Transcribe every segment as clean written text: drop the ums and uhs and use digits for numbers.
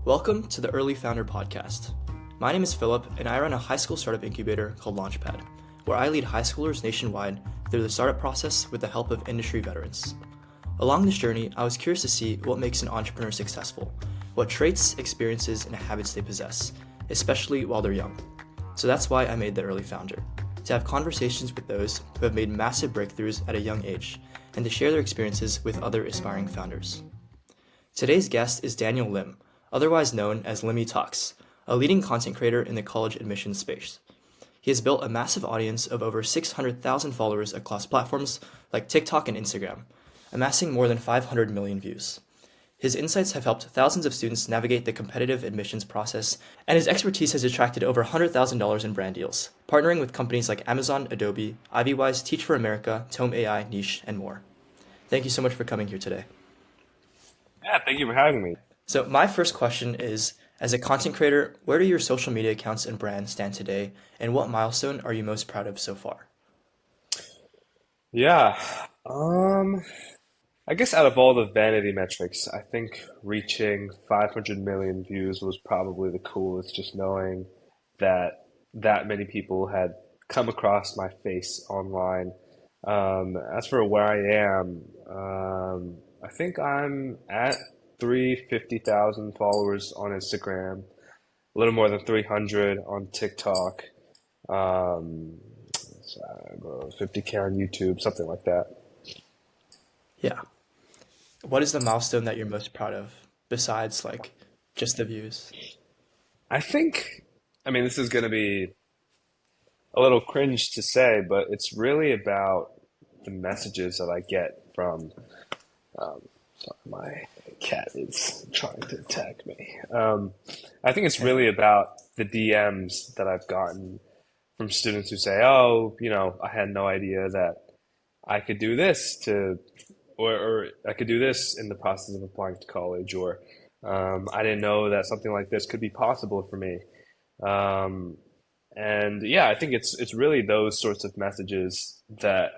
Welcome to the Early Founder Podcast. My name is Philip, and I run a high school startup incubator called Launchpad, where I lead high schoolers nationwide through the startup process with the help of industry veterans. Along this journey, I was curious to see what makes an entrepreneur successful, what traits, experiences, and habits they possess, especially while they're young. So that's why I made the Early Founder, to have conversations with those who have made massive breakthroughs at a young age, and to share their experiences with other aspiring founders. Today's guest is Daniel Lim, otherwise known as LimmyTalks, a leading content creator in the college admissions space. He has built a massive audience of over 600,000 followers across platforms like TikTok and Instagram, amassing more than 500 million views. His insights have helped thousands of students navigate the competitive admissions process, and his expertise has attracted over $100,000 in brand deals, partnering with companies like Amazon, Adobe, Ivywise, Teach for America, Tome AI, Niche, and more. Thank you so much for coming here today. Yeah, thank you for having me. So my first question is, as a content creator, where do your social media accounts and brand stand today, and what milestone are you most proud of so far? Yeah, um, I guess out of all the vanity metrics, I think reaching 500 million views was probably the coolest, just knowing that that many people had come across my face online. As for where I am, I think I'm at 350,000 followers on Instagram, a little more than 300 on TikTok. Um, 50K on YouTube, something like that. Yeah. What is the milestone that you're most proud of besides like just the views? I think, I mean, this is going to be a little cringe to say, but it's really about the messages that I get from, sorry, my cat is trying to attack me. I think it's Okay. really about the DMs that I've gotten from students who say, oh, I had no idea that I could do this or I could do this in the process of applying to college, or I didn't know that something like this could be possible for me. Um, and yeah, I think it's really those sorts of messages that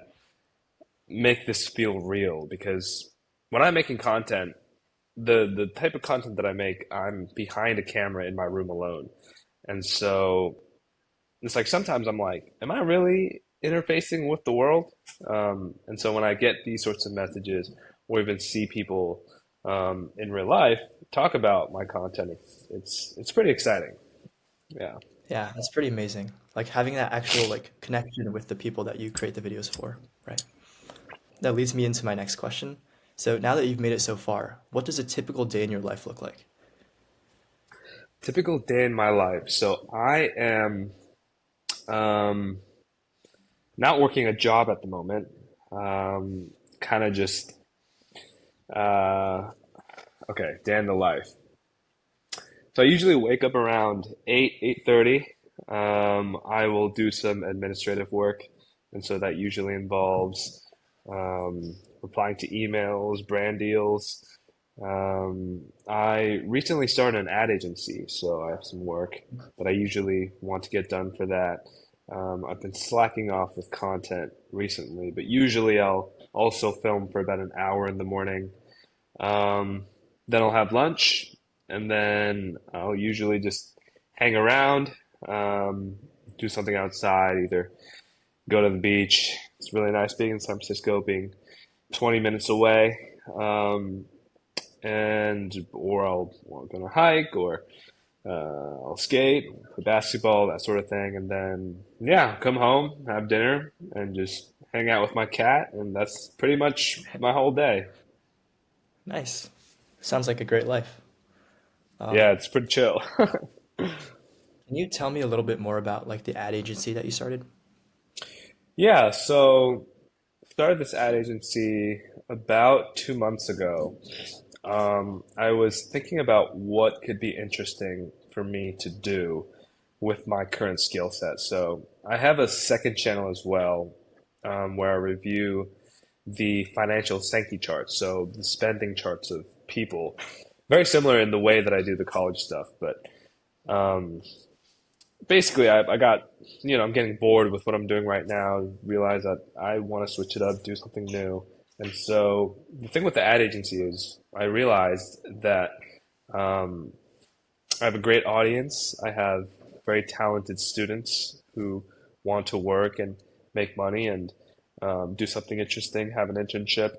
make this feel real because when I'm making content, the type of content that I make, I'm behind a camera in my room alone. And so it's like sometimes I'm like, am I really interfacing with the world? And so when I get these sorts of messages or even see people in real life talk about my content, it's pretty exciting. Yeah. Yeah, that's pretty amazing. Like having that actual like connection with the people that you create the videos for, right? That leads me into my next question. So now that you've made it so far, what does a typical day in your life look like? Typical day in my life. So I am um, not working a job at the moment. Kind of just uh, okay, day in the life. So I usually wake up around 8:30. I will do some administrative work, and so that usually involves replying to emails, brand deals. I recently started an ad agency, so I have some work that I usually want to get done for that. I've been slacking off with content recently, but usually I'll also film for about an hour in the morning. Um, then I'll have lunch, and then I'll usually just hang around, do something outside, either go to the beach. It's really nice being in San Francisco, being 20 minutes away, and or I'll go on a hike, or I'll skate, play basketball, that sort of thing, and then yeah, come home, have dinner, and just hang out with my cat, and that's pretty much my whole day. Nice. Sounds like a great life. Yeah, Um, it's pretty chill. can you tell me a little bit more about like the ad agency that you started? Yeah, so started this ad agency about 2 months ago. I was thinking about what could be interesting for me to do with my current skill set. So I have a second channel as well, where I review the financial Sankey charts, so the spending charts of people. Very similar in the way that I do the college stuff, but um, basically I got, I'm getting bored with what I'm doing right now, realize that I want to switch it up, do something new. And so the thing with the ad agency is I realized that um, I have a great audience. I have very talented students who want to work and make money and do something interesting, have an internship.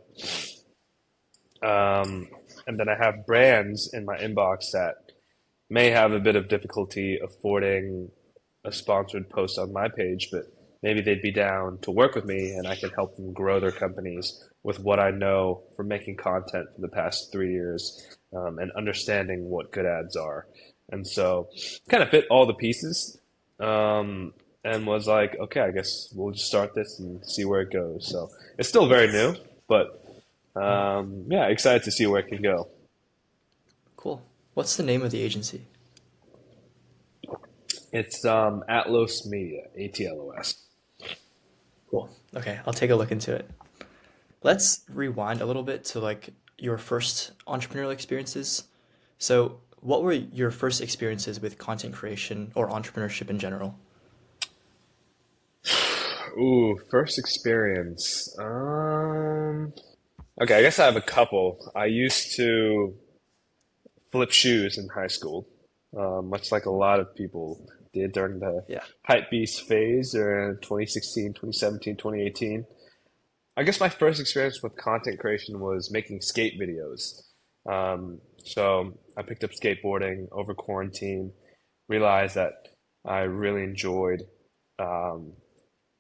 Um, and then I have brands in my inbox that may have a bit of difficulty affording a sponsored post on my page, but maybe they'd be down to work with me and I can help them grow their companies with what I know from making content for the past 3 years, and understanding what good ads are. And so kind of fit all the pieces, um, and was like, okay, I guess we'll just start this and see where it goes. So it's still very new, but Mm, yeah, excited to see where it can go. cool. What's the name of the agency? It's Atlos Media, ATLOS. Cool. Okay, I'll take a look into it. Let's rewind a little bit to like your first entrepreneurial experiences. So, what were your first experiences with content creation or entrepreneurship in general? Ooh, first experience. Okay, I guess I have a couple. I used to flip shoes in high school, much like a lot of people did during the Yeah. hype beast phase or 2016, 2017, 2018. I guess my first experience with content creation was making skate videos. So I picked up skateboarding over quarantine, realized that I really enjoyed um,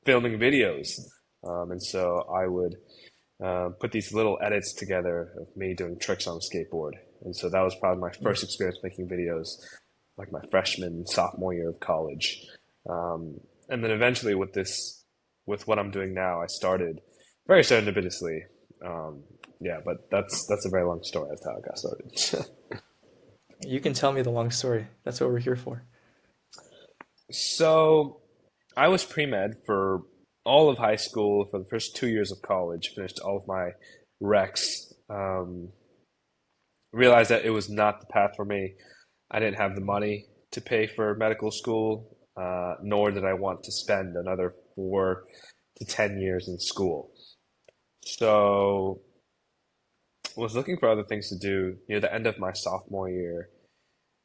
filming videos. And so I would put these little edits together of me doing tricks on a skateboard. And so that was probably my Mm. first experience making videos, like my freshman, sophomore year of college. And then eventually with what I'm doing now, I started very serendipitously. Um, yeah, but that's a very long story. That's how I got started. You can tell me the long story. That's what we're here for. So I was pre-med for all of high school, for the first 2 years of college, finished all of my recs. Realized that it was not the path for me. I didn't have the money to pay for medical school, nor did I want to spend another 4 to 10 years in school. So was looking for other things to do near the end of my sophomore year.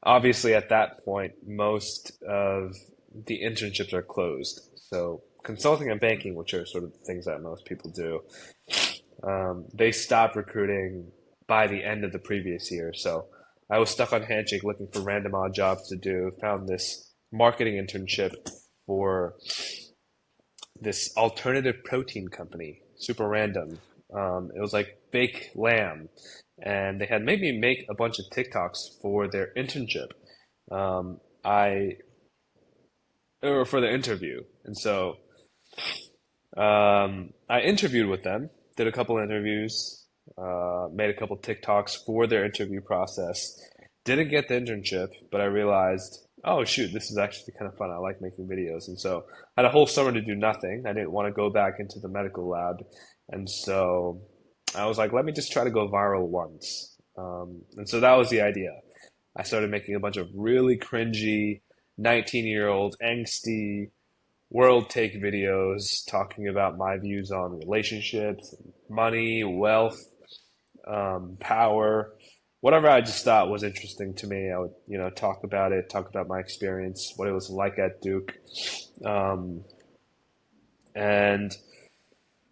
Obviously, at that point, most of the internships are closed. So consulting and banking, which are sort of the things that most people do, they stopped recruiting by the end of the previous year. So I was stuck on Handshake looking for random odd jobs to do. Found this marketing internship for this alternative protein company, super random. It was like fake lamb, and they had made me make a bunch of TikToks for their internship. I or for the interview, and so I interviewed with them, did a couple interviews, made a couple TikToks for their interview process. Didn't get the internship, but I realized, oh shoot, this is actually kind of fun. I like making videos. And so I had a whole summer to do nothing. I didn't want to go back into the medical lab. And so I was like, let me just try to go viral once. And so that was the idea. I started making a bunch of really cringy 19-year-old angsty world take videos talking about my views on relationships, money, wealth, power, whatever I just thought was interesting to me. I would, talk about it, talk about my experience, what it was like at Duke, um, and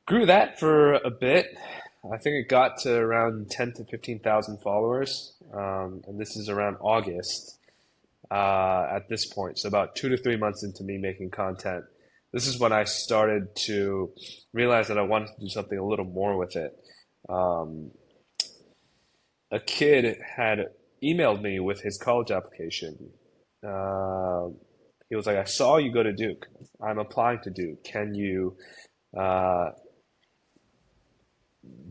grew that for a bit. I think it got to around 10 to 15,000 followers, and this is around August at this point. So about 2 to 3 months into me making content, this is when I started to realize that I wanted to do something a little more with it. Um, a kid had emailed me with his college application. Uh, he was like, "I saw you go to Duke. I'm applying to Duke. Can you uh,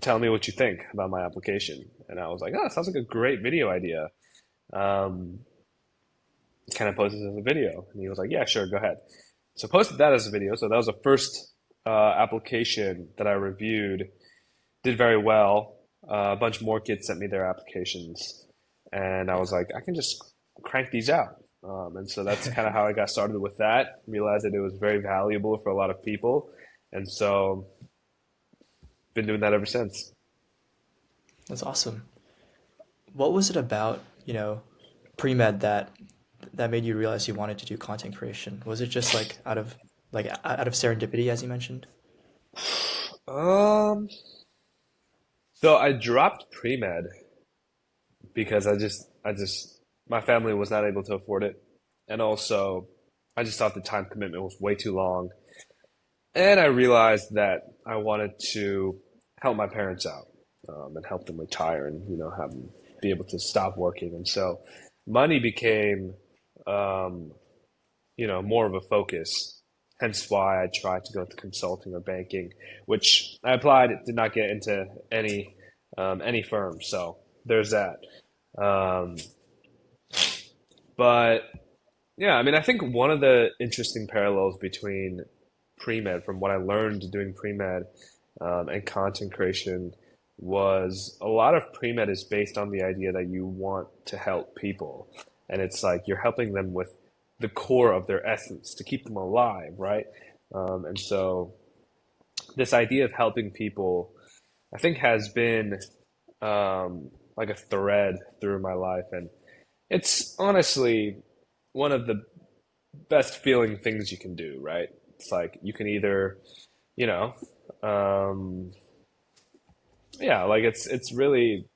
tell me what you think about my application?" And I was like, "Oh, it sounds like a great video idea." Um, kind of posted it as a video, and he was like, "Yeah, sure, go ahead." So posted that as a video. So that was the first application that I reviewed. Did very well. A bunch more kids sent me their applications, and I was like, I can just crank these out. And so that's kind of how I got started with that. Realized that it was very valuable for a lot of people, and so been doing that ever since. That's awesome. What was it about, pre-med that that made you realize you wanted to do content creation? Was it just out of serendipity, as you mentioned? Um, so I dropped pre-med because my family was not able to afford it. And also, I just thought the time commitment was way too long. And I realized that I wanted to help my parents out, and help them retire and, have them be able to stop working. And so money became, um, more of a focus. Hence why I tried to go into consulting or banking, which I applied, did not get into any firm. So there's that. Um, but yeah, I mean, I think one of the interesting parallels between pre-med, from what I learned doing pre-med, and content creation, was a lot of pre-med is based on the idea that you want to help people. And it's like you're helping them with the core of their essence to keep them alive, right? And so this idea of helping people, I think, has been, like a thread through my life. And it's honestly one of the best feeling things you can do, right? It's like you can either, you know, um, yeah, like it's really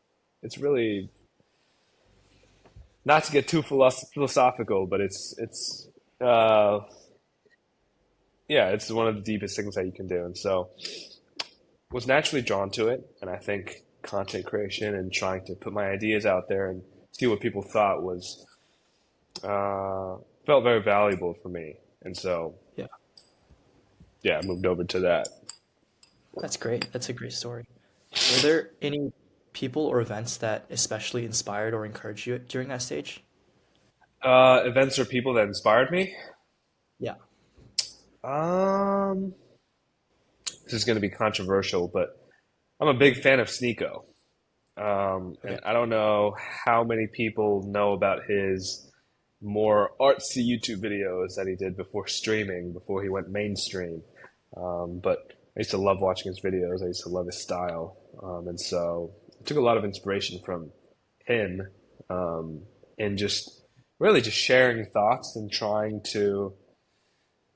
not to get too philosophical, but uh, yeah, it's one of the deepest things that you can do, and so was naturally drawn to it, and I think content creation and trying to put my ideas out there and see what people thought was uh, felt very valuable for me, and so Yeah, yeah, I moved over to that. that's great. That's a great story. Were there any people or events that especially inspired or encouraged you during that stage? Events or people that inspired me. Yeah. Um, this is going to be controversial, but I'm a big fan of Sneeko. Okay. And I don't know how many people know about his more artsy YouTube videos that he did before streaming, before he went mainstream. But I used to love watching his videos. I used to love his style. And so I took a lot of inspiration from him, um, and just really just sharing thoughts and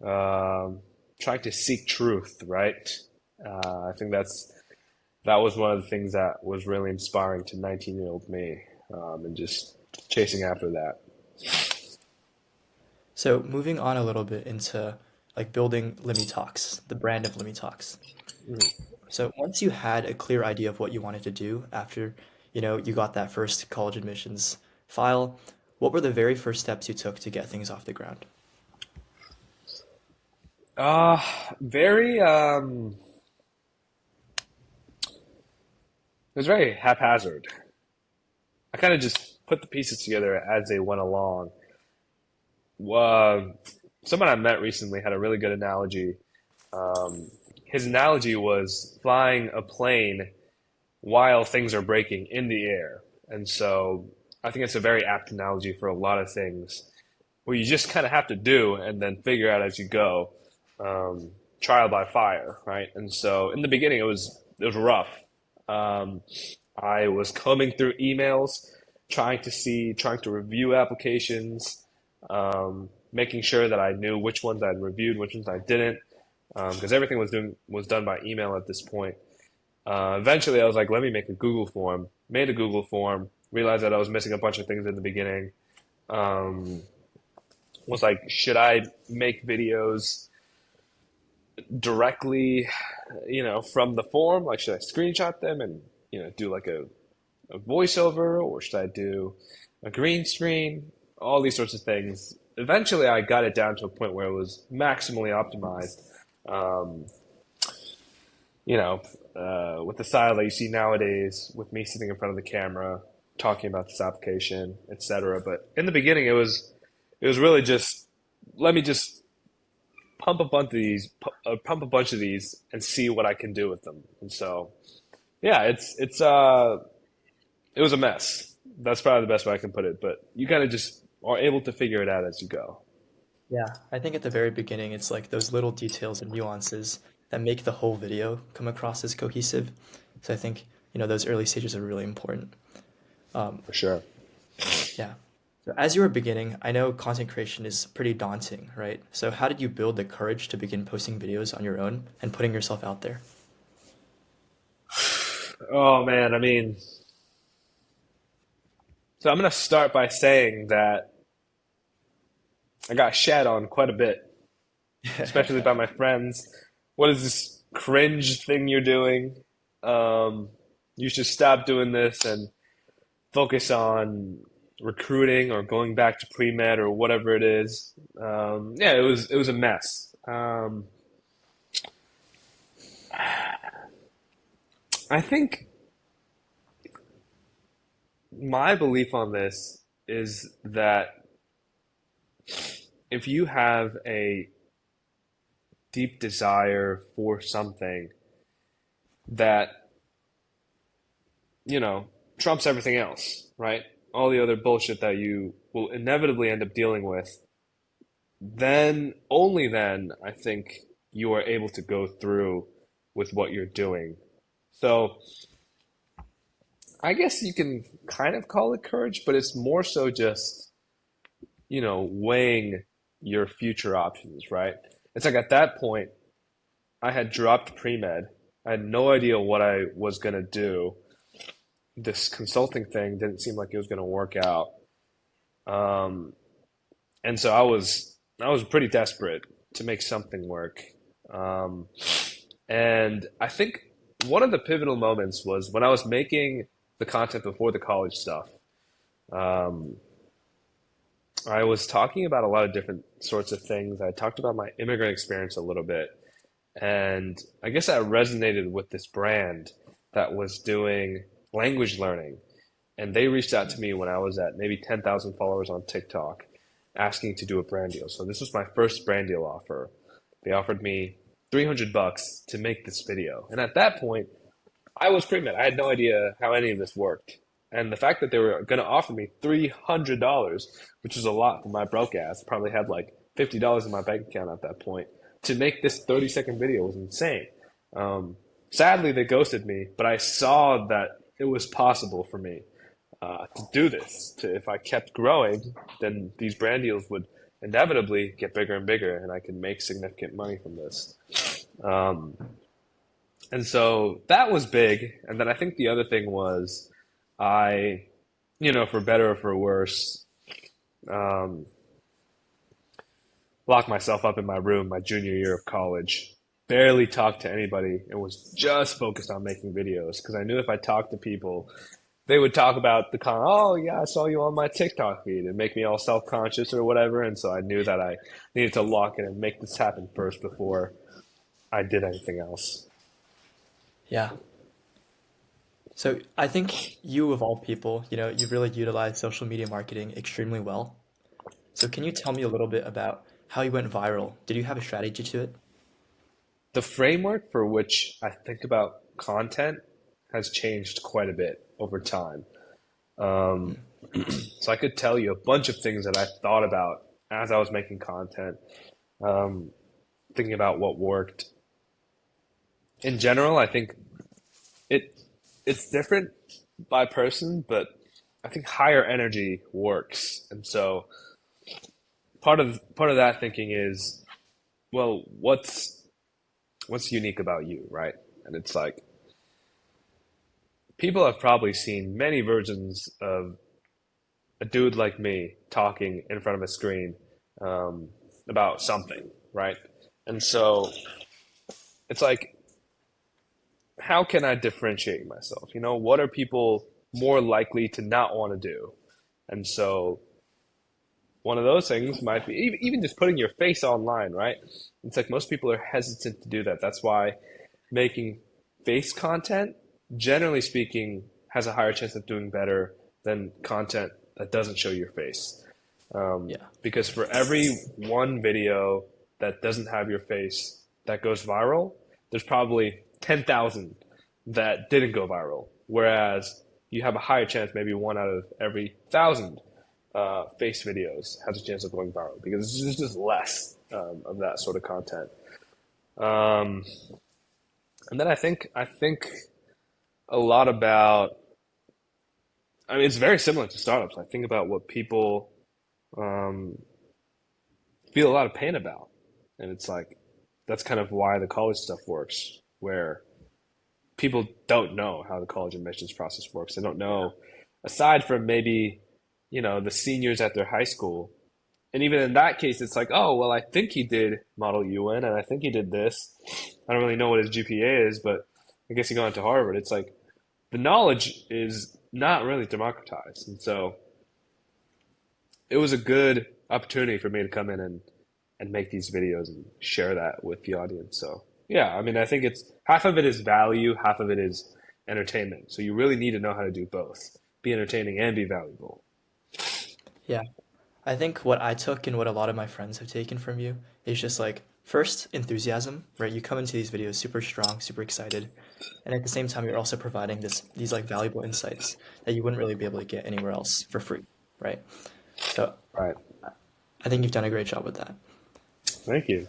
um, trying to seek truth, right? I think that was one of the things that was really inspiring to 19-year-old me, and just chasing after that. So moving on a little bit into like building LimmyTalks, the brand of LimmyTalks. So once you had a clear idea of what you wanted to do after, you got that first college admissions file, what were the very first steps you took to get things off the ground? Uh, very, it was very haphazard. I kind of just put the pieces together as they went along. Uh, Someone I met recently had a really good analogy. Um, his analogy was flying a plane while things are breaking in the air. And so I think it's a very apt analogy for a lot of things where you just kind of have to do and then figure out as you go, um, trial by fire, right? And so in the beginning, it was rough. Um, I was combing through emails, trying to review applications, making sure that I knew which ones I'd reviewed, which ones I didn't, because everything was done by email at this point. Eventually, I was like, let me make a Google form. Made a Google form. Realized that I was missing a bunch of things in the beginning. Um, was like, should I make videos directly, from the form? Like, should I screenshot them and, do like a voiceover, or should I do a green screen? All these sorts of things. Eventually, I got it down to a point where it was maximally optimized. Um, you know, with the style that you see nowadays, with me sitting in front of the camera, talking about this application, etc. But in the beginning, it was really just let me just pump a bunch of these, and see what I can do with them. And so, yeah, it was a mess. That's probably the best way I can put it. But you kind of just are able to figure it out as you go. Yeah, I think at the very beginning, it's like those little details and nuances that make the whole video come across as cohesive. So I think, those early stages are really important. Um, For sure. yeah. So as you were beginning, I know content creation is pretty daunting, right? So how did you build the courage to begin posting videos on your own and putting yourself out there? Oh man, I mean, so I'm gonna start by saying that I got shat on quite a bit, especially by my friends. What is this cringe thing you're doing? Um, you should stop doing this and focus on recruiting or going back to pre-med or whatever it is. Yeah, it was a mess. I think my belief on this is that if you have a deep desire for something that, you know, trumps everything else, right? All the other bullshit that you will inevitably end up dealing with, then, only then, I think you are able to go through with what you're doing. So I guess you can kind of call it courage, but it's more so just, weighing your future options, right? It's like at that point, I had dropped pre-med. I had no idea what I was gonna do. This consulting thing didn't seem like it was gonna work out. Um, and so I was pretty desperate to make something work. Um, and I think one of the pivotal moments was when I was making the content before the college stuff. Um, I was talking about a lot of different sorts of things. I talked about my immigrant experience a little bit, and I guess that resonated with this brand that was doing language learning. And they reached out to me when I was at maybe 10,000 followers on TikTok asking to do a brand deal. So this was my first brand deal offer. They offered me 300 bucks to make this video. And at that point, I was pre-med. I had no idea how any of this worked. And the fact that they were going to offer me $300, which was a lot for my broke ass, probably had like $50 in my bank account at that point, to make this 30-second video was insane. Sadly, they ghosted me, but I saw that it was possible for me to do this. If I kept growing, then these brand deals would inevitably get bigger and bigger, and I could make significant money from this. Um, and so that was big. And then I think the other thing was I, for better or for worse, um, locked myself up in my room my junior year of college, barely talked to anybody, and was just focused on making videos because I knew if I talked to people, they would talk about oh yeah, I saw you on my TikTok feed and make me all self-conscious or whatever. And so I knew that I needed to lock in and make this happen first before I did anything else. Yeah. So I think you, of all people, you've really utilized social media marketing extremely well. So can you tell me a little bit about how you went viral? Did you have a strategy to it? The framework for which I think about content has changed quite a bit over time. Um, Mm. so I could tell you a bunch of things that I thought about as I was making content, um, thinking about what worked. In general, I think it it's different by person, but I think higher energy works. And so part of that thinking is, well, what's unique about you, right? And it's like people have probably seen many versions of a dude like me talking in front of a screen um, about something, right? And so it's like, how can I differentiate myself? What are people more likely to not want to do? And so one of those things might be even just putting your face online, right? It's like most people are hesitant to do that. That's why making face content, generally speaking, has a higher chance of doing better than content that doesn't show your face. Yeah. Because for every one video that doesn't have your face that goes viral, there's probably 10,000 that didn't go viral. Whereas you have a higher chance, maybe one out of every 1,000 face videos has a chance of going viral because there's just less of that sort of content. Um, and then I think a lot about. I mean, it's very similar to startups. I think about what people um, feel a lot of pain about. And it's like, that's kind of why the college stuff works, where people don't know how the college admissions process works. They don't Yeah. know, aside from maybe, the seniors at their high school. And even in that case, it's like, oh, well, I think he did Model UN and I think he did this. I don't really know what his GPA is, but I guess he got into Harvard. It's like the knowledge is not really democratized. And so it was a good opportunity for me to come in and make these videos and share that with the audience. So yeah, I mean, I think it's half of it is value, half of it is entertainment. So you really need to know how to do both, be entertaining and be valuable. Yeah. I think what I took and what a lot of my friends have taken from you is just like first enthusiasm, right? You come into these videos super strong, super excited, and at the same time you're also providing these like valuable insights that you wouldn't really be able to get anywhere else for free, right? So Right. I think you've done a great job with that. Thank you.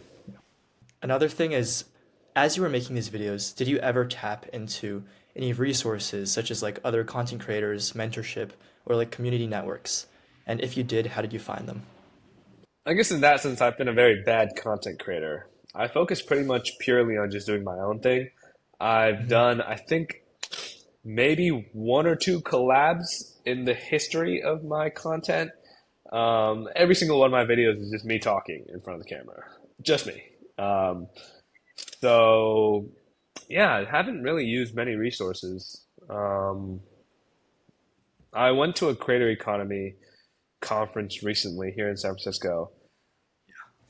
Another thing is, as you were making these videos, did you ever tap into any resources such as like other content creators, mentorship, or like community networks? And if you did, how did you find them? I guess in that sense, I've been a very bad content creator. I focus pretty much purely on just doing my own thing. I've Mhm. done, I think, maybe one or two collabs in the history of my content. Every single one of my videos is just me talking in front of the camera, just me. Um, so yeah, I haven't really used many resources. I went to a creator economy conference recently here in San Francisco.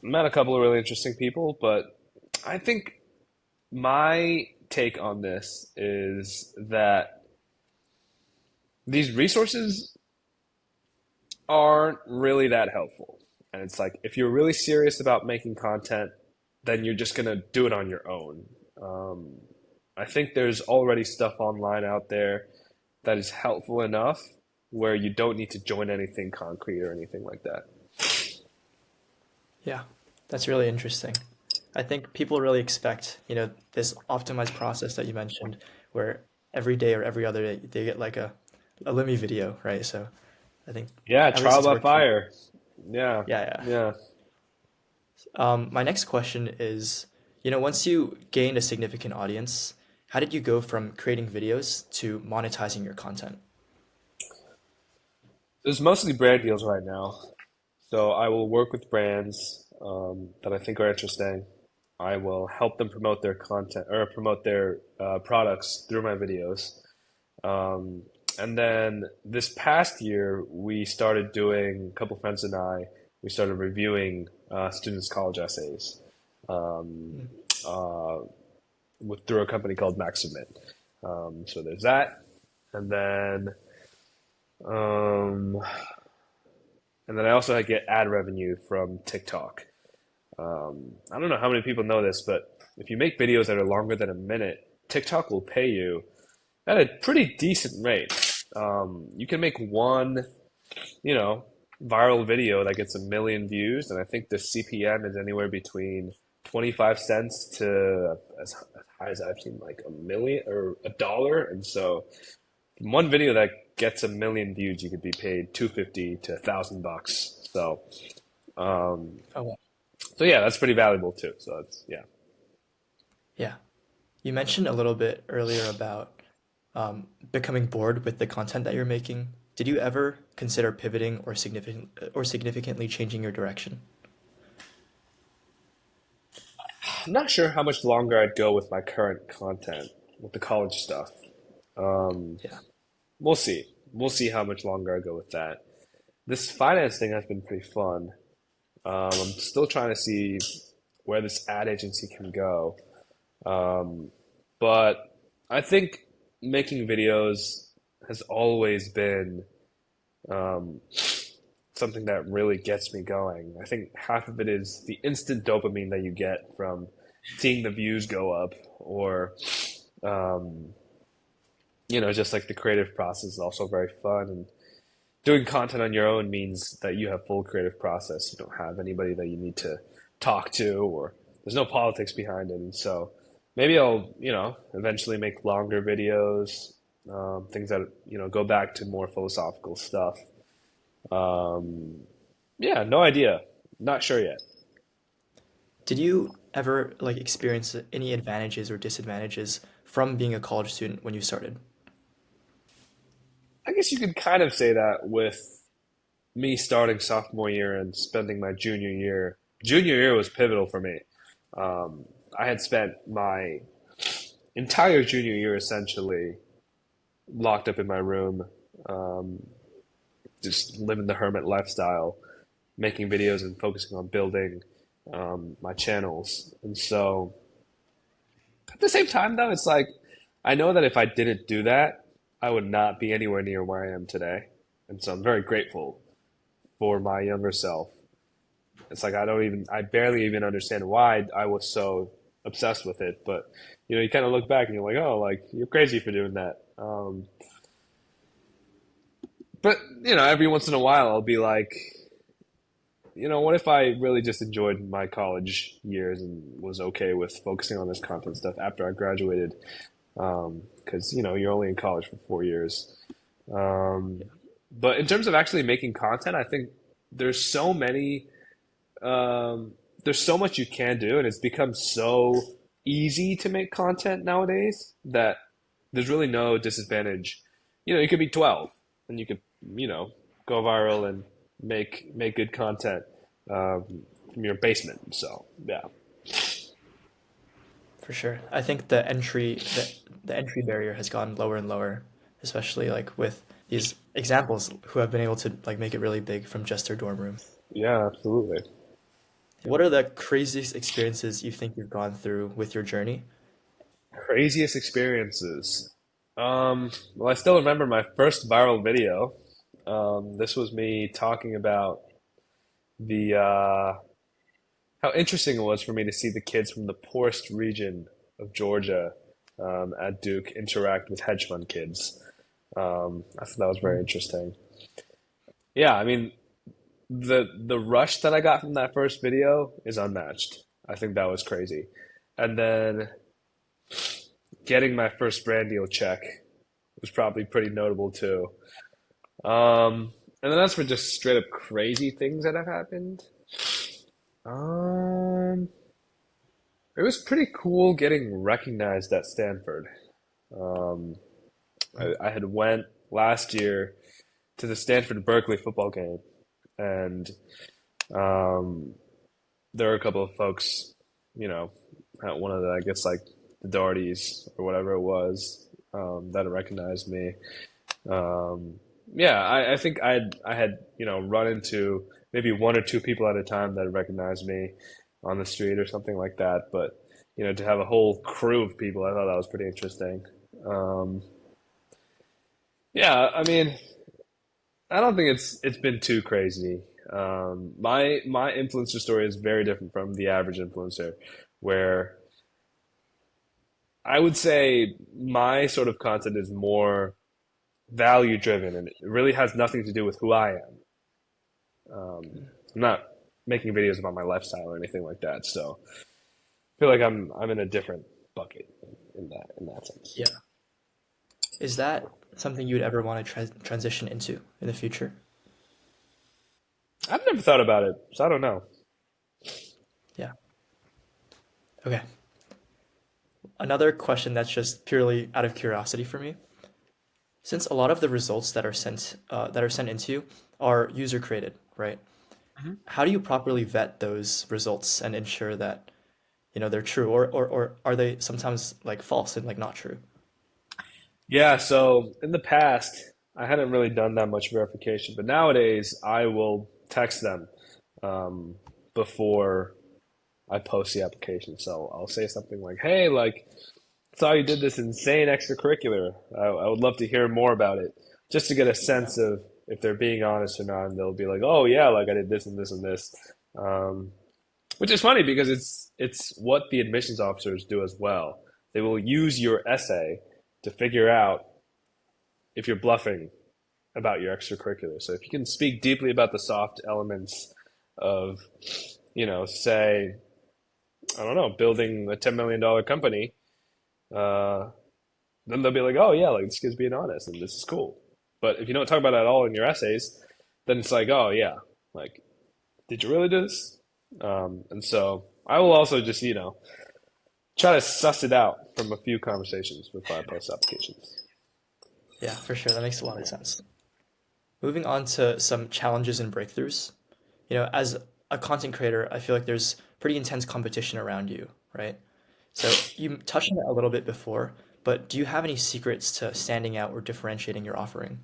Met a couple of really interesting people, but I think my take on this is that these resources aren't really that helpful. And it's like if you're really serious about making content, then you're just gonna do it on your own. Um, I think there's already stuff online out there that is helpful enough where you don't need to join anything concrete or anything like that. Yeah, that's really interesting. I think people really expect, this optimized process that you mentioned, where every day or every other day they get like a Limmy video, right? So I think Yeah, at least trial it's by worked for you. fire. Yeah, Yeah, yeah. yeah. My next question is, once you gained a significant audience, how did you go from creating videos to monetizing your content? There's mostly brand deals right now. So I will work with brands that I think are interesting. I will help them promote their content or promote their products through my videos. Um, and then this past year, we started doing, a couple friends and we started reviewing students' college essays Mm. uh, through a company called Max Submit. So there's that. And then um, and then I also get ad revenue from TikTok. I don't know how many people know this, but if you make videos that are longer than a minute, TikTok will pay you at a pretty decent rate. You can make one, you know, viral video that gets 1 million views, and I think the CPM is anywhere between 25 cents to as high as I've seen, like 1 million or $1. And so one video that gets 1 million views, you could be paid 250 to $1,000. Um, Oh, wow. so yeah, that's pretty valuable too. So that's yeah. Yeah. You mentioned a little bit earlier about becoming bored with the content that you're making. Did you ever consider pivoting or significantly changing your direction? I'm not sure how much longer I'd go with my current content with the college stuff. Um, Yeah. we'll see. We'll see how much longer I go with that. This finance thing has been pretty fun. I'm still trying to see where this ad agency can go. Um, but I think making videos has always been um, something that really gets me going. I think half of it is the instant dopamine that you get from seeing the views go up, or um, just like the creative process is also very fun. And doing content on your own means that you have full creative process. You don't have anybody that you need to talk to, or there's no politics behind it. And so maybe I'll, eventually make longer videos, things that, go back to more philosophical stuff. Um, Yeah, no idea. Not sure yet. Did you ever like experience any advantages or disadvantages from being a college student when you started? I guess you could kind of say that with me starting sophomore year and spending my junior year. Junior year was pivotal for me. Um, I had spent my entire junior year essentially locked up in my room, um, just living the hermit lifestyle, making videos and focusing on building my channels. And so at the same time, though, it's like I know that if I didn't do that, I would not be anywhere near where I am today. And so I'm very grateful for my younger self. It's like I barely even understand why I was so obsessed with it. But you kind of look back and you're like, oh, like you're crazy for doing that. But every once in a while, I'll be like, what if I really just enjoyed my college years and was okay with focusing on this content stuff after I graduated? Because you're only in college for 4 years. Um, but in terms of actually making content, I think there's so many, there's so much you can do, and it's become so easy to make content nowadays that there's really no disadvantage. You could be 12 and you could, you know, go viral and make good content from your basement. So yeah, For sure. I think the entry barrier has gone lower and lower, especially like with these examples who have been able to like make it really big from just their dorm room. yeah, absolutely. What are the craziest experiences you think you've gone through with your journey? Craziest experiences. Well, I still remember my first viral video. This was me talking about the how interesting it was for me to see the kids from the poorest region of Georgia at Duke interact with hedge fund kids. I thought that was very interesting. Yeah, I mean, the rush that I got from that first video is unmatched. I think that was crazy. And then getting my first brand deal check was probably pretty notable too. And then as for just straight up crazy things that have happened, um, it was pretty cool getting recognized at Stanford. Um, I had went last year to the Stanford Berkeley football game, and um, there were a couple of folks, at one of the, I guess like the Dohertys or whatever it was, that recognized me. Um, yeah, I think I had run into maybe one or two people at a time that recognized me on the street or something like that. But to have a whole crew of people, I thought that was pretty interesting. Um, yeah, I mean, I don't think it's been too crazy. My influencer story is very different from the average influencer, where I would say my sort of content is more value driven and it really has nothing to do with who I am. I'm not making videos about my lifestyle or anything like that. So I feel like I'm in a different bucket in that sense. Yeah. Is that something you'd ever want to transition into in the future? I've never thought about it, so I don't know. Yeah. Okay. Another question that's just purely out of curiosity for me. Since a lot of the results that are sent into you are user created, right? How do you properly vet those results and ensure that, they're true or are they sometimes like false and like not true? Yeah, so in the past, I hadn't really done that much verification, but nowadays I will text them um, before I post the application. So I'll say something like, "Hey, like, saw you did this insane extracurricular. I would love to hear more about it, just to get a sense of if they're being honest or not." And they'll be like, "Oh yeah, like I did this and this and this," um, which is funny because it's what the admissions officers do as well. They will use your essay to figure out if you're bluffing about your extracurricular. So if you can speak deeply about the soft elements of, say, I don't know, building a $10 million company, uh, then they'll be like, oh yeah, like this kid's being honest and this is cool. But if you don't talk about it at all in your essays, then it's like, oh yeah, like did you really do this? And so I will also just, try to suss it out from a few conversations before I post applications. Yeah, for sure. That makes a lot of Yeah. sense. Moving on to some challenges and breakthroughs. As a content creator, I feel like there's pretty intense competition around you, right? So you touched on it a little bit before, but do you have any secrets to standing out or differentiating your offering?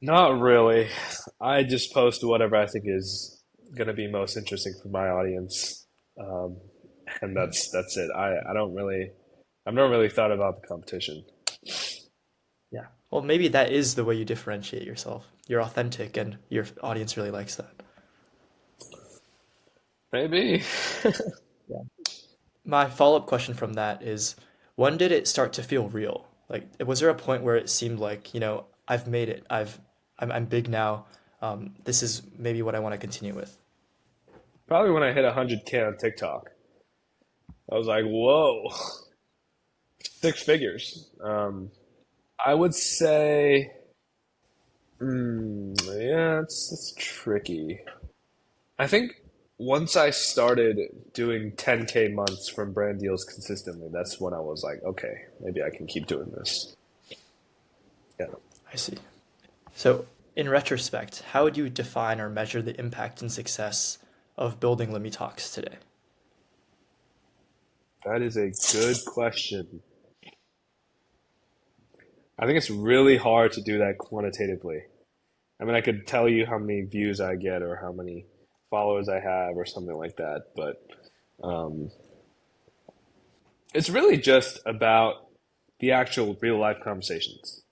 Not really. I just post whatever I think is going to be most interesting for my audience. Um, and that's it. I don't really, I've never really thought about the competition. Yeah. Well, maybe that is the way you differentiate yourself. You're authentic and your audience really likes that. Maybe. Yeah. My follow-up question from that is, when did it start to feel real? Like, was there a point where it seemed like, I've made it. I'm big now. This is maybe what I want to continue with. Probably when I hit 100K on TikTok, I was like, whoa, 6 figures. I would say, yeah, it's tricky. I think once I started doing 10K months from brand deals consistently, that's when I was like, okay, maybe I can keep doing this. Yeah. I see. So, in retrospect, how would you define or measure the impact and success of building LimmyTalks today? That is a good question. I think it's really hard to do that quantitatively. I mean, I could tell you how many views I get or how many followers I have or something like that, but um, it's really just about the actual real life conversations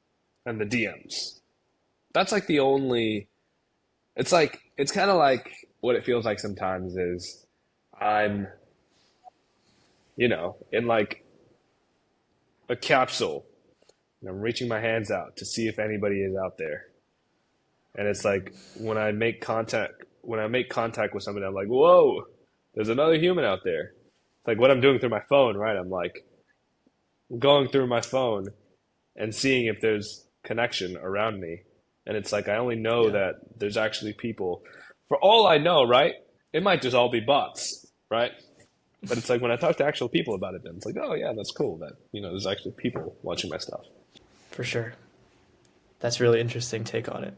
and the DMs. That's like the only, it's kind of like what it feels like sometimes is I'm, in like a capsule and I'm reaching my hands out to see if anybody is out there. And it's like when I make contact with somebody, I'm like, whoa, there's another human out there. It's like what I'm doing through my phone, right? I'm like going through my phone and seeing if there's connection around me. And it's like I only know Yeah, that there's actually people. For all I know, right? It might just all be bots, right? But it's like when I talk to actual people about it, then it's like, oh yeah, that's cool that, there's actually people watching my stuff. for sure. That's a really interesting take on it.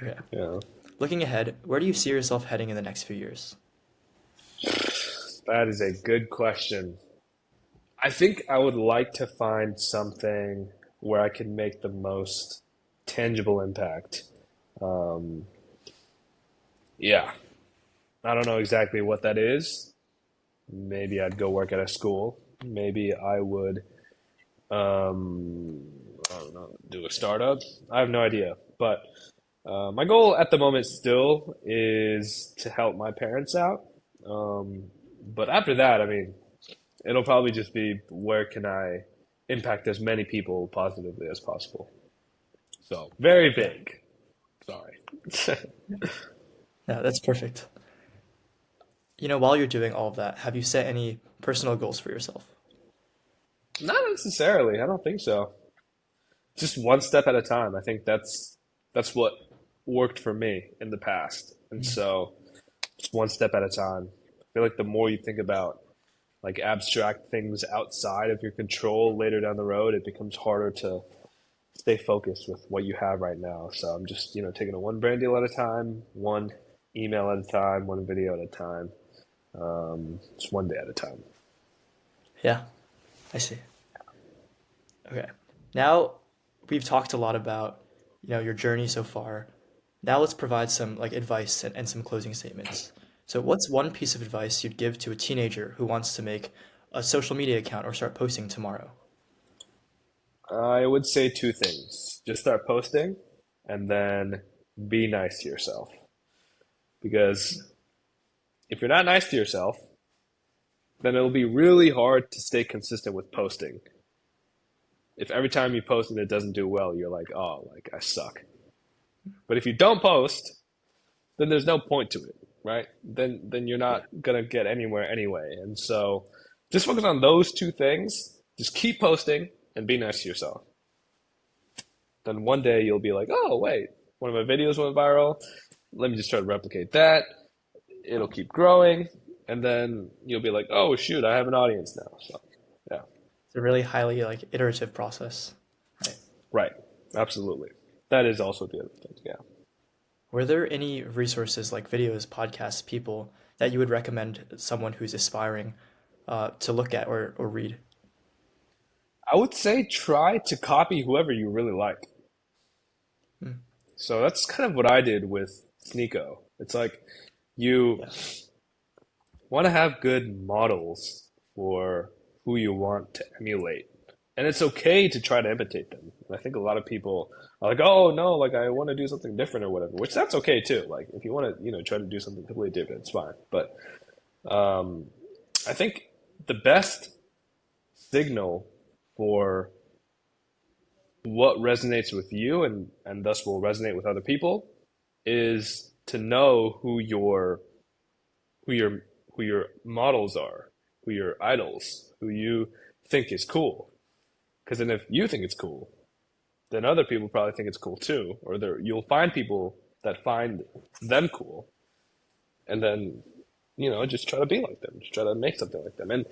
Okay. Yeah. Looking ahead, where do you see yourself heading in the next few years? That is a good question. I think I would like to find something where I can make the most tangible impact. Um, yeah, I don't know exactly what that is. Maybe I'd go work at a school. Maybe I would, um, I don't know, do a startup. I have no idea. But my goal at the moment still is to help my parents out. Um, but after that, I mean, it'll probably just be where can I impact as many people positively as possible. So very Yeah. big. Sorry. Yeah, that's perfect. While you're doing all of that, have you set any personal goals for yourself? Not necessarily. I don't think so. Just one step at a time. I think that's what worked for me in the past. And Mm. so just one step at a time. I feel like the more you think about like abstract things outside of your control later down the road, it becomes harder to stay focused with what you have right now. So I'm just, taking it one brand deal at a time, one email at a time, one video at a time, just one day at a time. Yeah, I see. Okay. Now we've talked a lot about, your journey so far. Now let's provide some like advice and some closing statements. So what's one piece of advice you'd give to a teenager who wants to make a social media account or start posting tomorrow? I would say two things. Just start posting and then be nice to yourself. Because if you're not nice to yourself, then it'll be really hard to stay consistent with posting. If every time you post and it doesn't do well, you're like, oh, like I suck. But if you don't post, then there's no point to it, right? Then you're Yeah. not gonna get anywhere anyway. And so just focus on those two things. Just keep posting and be nice to yourself. Then one day you'll be like, oh wait, one of my videos went viral. let me just try to replicate that. It'll keep growing, and then you'll be like, oh shoot, I have an audience now. So yeah, It's a really highly like iterative process, right? right, absolutely. That is also the other thing. Yeah. Were there any resources like videos, podcasts, people that you would recommend someone who's aspiring to look at or read? I would say try to copy whoever you really like. Hmm. So that's kind of what I did with Sneeko. It's like you Yeah, want to have good models for who you want to emulate. And it's okay to try to imitate them. And I think a lot of people are like, oh no, like I want to do something different or whatever, which that's okay too. Like if you want to, try to do something completely different, it's fine. But um, I think the best signal for what resonates with you and thus will resonate with other people is to know who your who your models are, who your idols, who you think is cool. Because then if you think it's cool, then other people probably think it's cool too, or you'll find people that find them cool, and then just try to be like them, just try to make something like them. And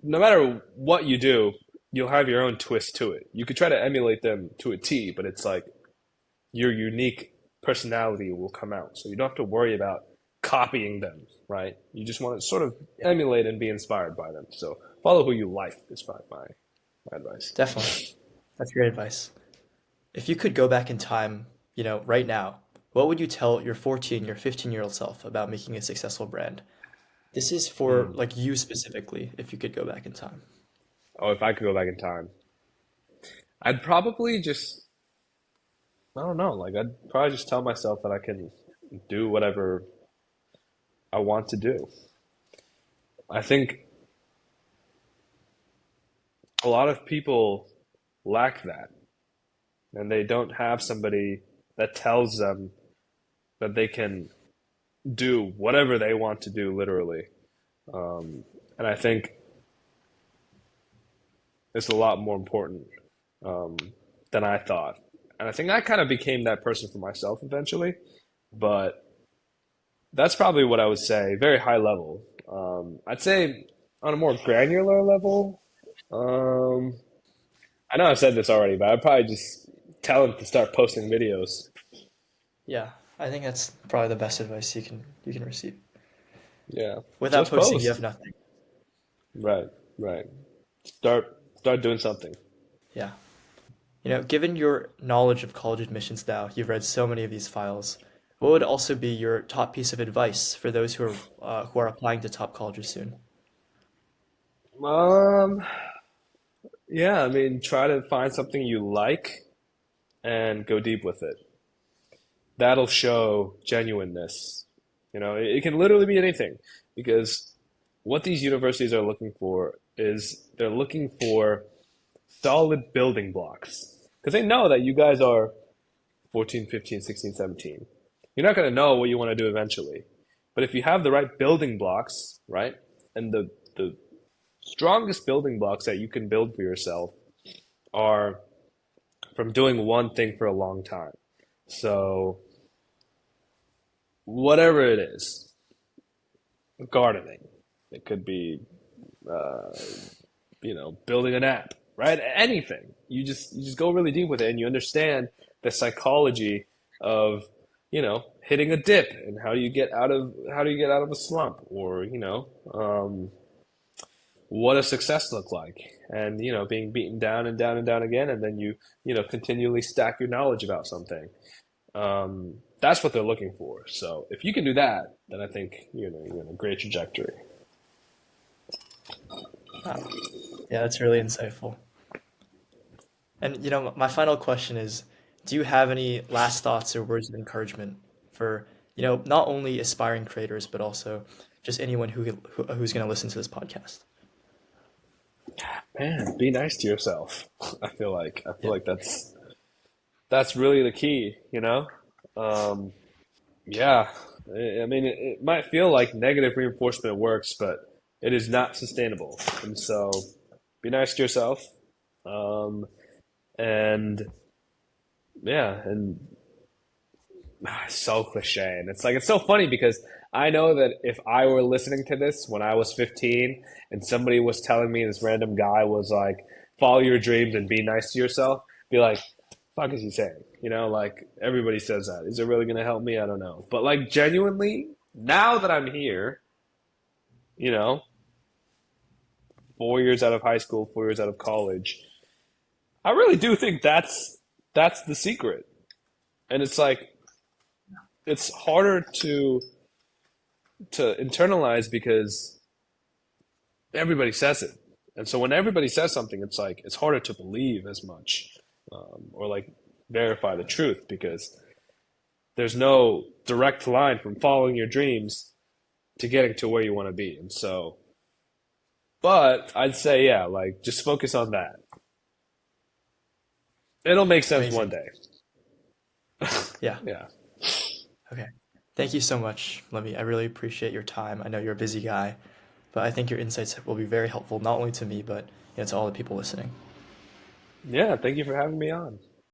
no matter what you do, you'll have your own twist to it. You could try to emulate them to a T, but it's like your unique personality will come out. So you don't have to worry about copying them, right? You just want to sort of emulate and be inspired by them. So follow who you like is probably my advice. definitely. That's great advice. If you could go back in time, right now, what would you tell your 14, your 15-year-old self about making a successful brand? This is for Hmm. like you specifically, if you could go back in time. Oh, if I could go back in time, I'd probably just, I don't know, like I'd probably just tell myself that I can do whatever I want to do. I think a lot of people lack that, and they don't have somebody that tells them that they can do whatever they want to do, literally. Um, and I think it's a lot more important um, than I thought. And I think I kind of became that person for myself eventually, but that's probably what I would say, very high level. I'd say on a more granular level, um, I know I've said this already, but I'd probably just tell him to start posting videos. Yeah, I think that's probably the best advice you can receive. Yeah, Without just posting, you have post. nothing. Right, right. Start doing something. Yeah. Given your knowledge of college admissions now, you've read so many of these files. What would also be your top piece of advice for those who are applying to top colleges soon? Um, yeah, I mean, try to find something you like and go deep with it. That'll show genuineness. It can literally be anything because what these universities are looking for is they're looking for solid building blocks because they know that you guys are 14, 15, 16, 17. You're not going to know what you want to do eventually. But if you have the right building blocks, right, and the strongest building blocks that you can build for yourself are from doing one thing for a long time. So whatever it is, gardening, it could be, uh, building an app, right? Anything. You just go really deep with it, and you understand the psychology of hitting a dip and how do you get out of a slump, or what does success look like, and being beaten down and down and down again, and then you continually stack your knowledge about something. That's what they're looking for. So if you can do that, then I think you're in a great trajectory. Wow. Yeah, that's really insightful. And my final question is, do you have any last thoughts or words of encouragement for, not only aspiring creators, but also just anyone who's going to listen to this podcast? Man, be nice to yourself. I feel Yeah. like that's really the key, you know? Um, yeah. I mean, it might feel like negative reinforcement works, but it is not sustainable. And so be nice to yourself. Um, and yeah, and So cliche. And it's like, it's so funny because I know that if I were listening to this when I was 15 and somebody was telling me, this random guy was like, follow your dreams and be nice to yourself, be like, fuck is he saying? You know, like everybody says that. Is it really going to help me? I don't know. But like genuinely, now that I'm here, you know, 4 years out of high school, 4 years out of college, I really do think that's the secret. And it's like it's harder to internalize because everybody says it. And so when everybody says something, it's like it's harder to believe as much, or like verify the truth because there's no direct line from following your dreams to getting to where you want to be. And so, but I'd say, yeah, like just focus on that. It'll make sense one Amazing. day. Yeah. Yeah. Okay. Thank you so much, Lemmy. I really appreciate your time. I know you're a busy guy, but I think your insights will be very helpful, not only to me, but to all the people listening. Yeah. Thank you for having me on.